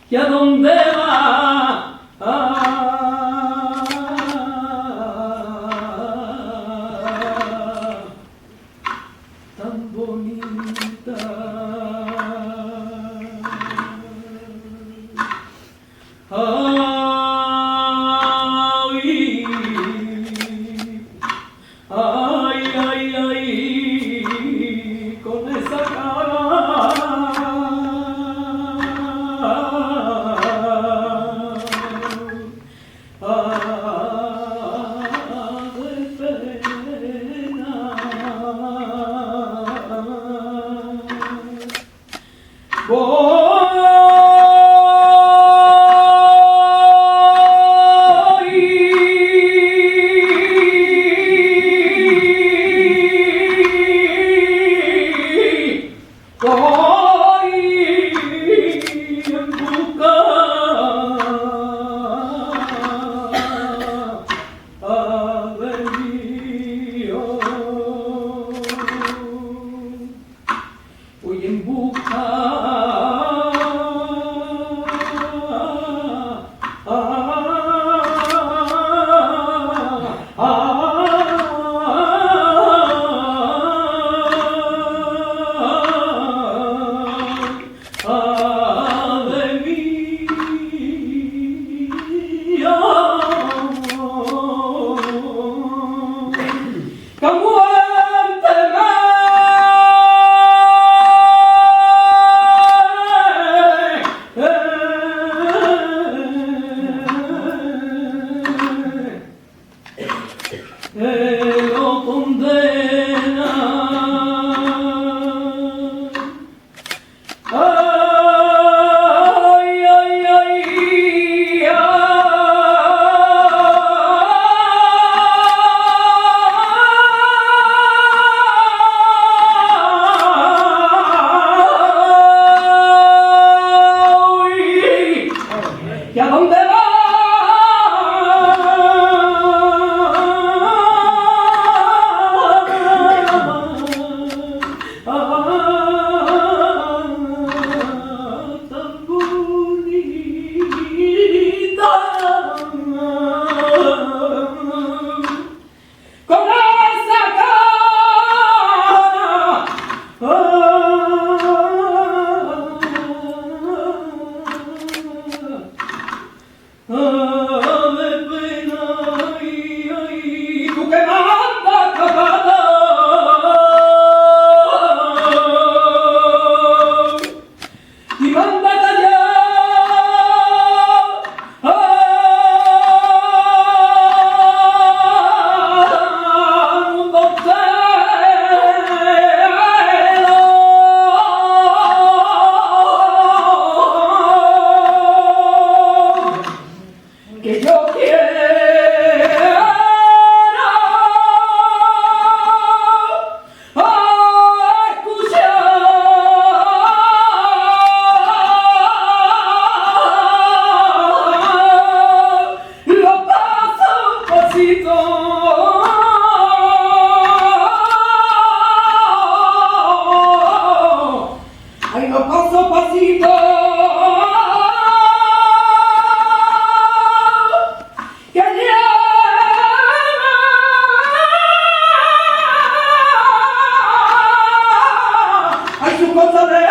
¿Y a dónde va? Tan bonita. Ay, ay, ay, con esa cara. De pena. Voy en busca de Dios. Voy en busca de mí, que muérteme, lo condena. Ay, ay, ay, ay, ¿y a dónde va? Tan bonita, con esa cara de pena. Ay, ay, tú que mandas capata. Y manda callar un que yo quiero escuchar lo paso pasito. Ay, lo paso pasito. Que lleva ay, su cosa de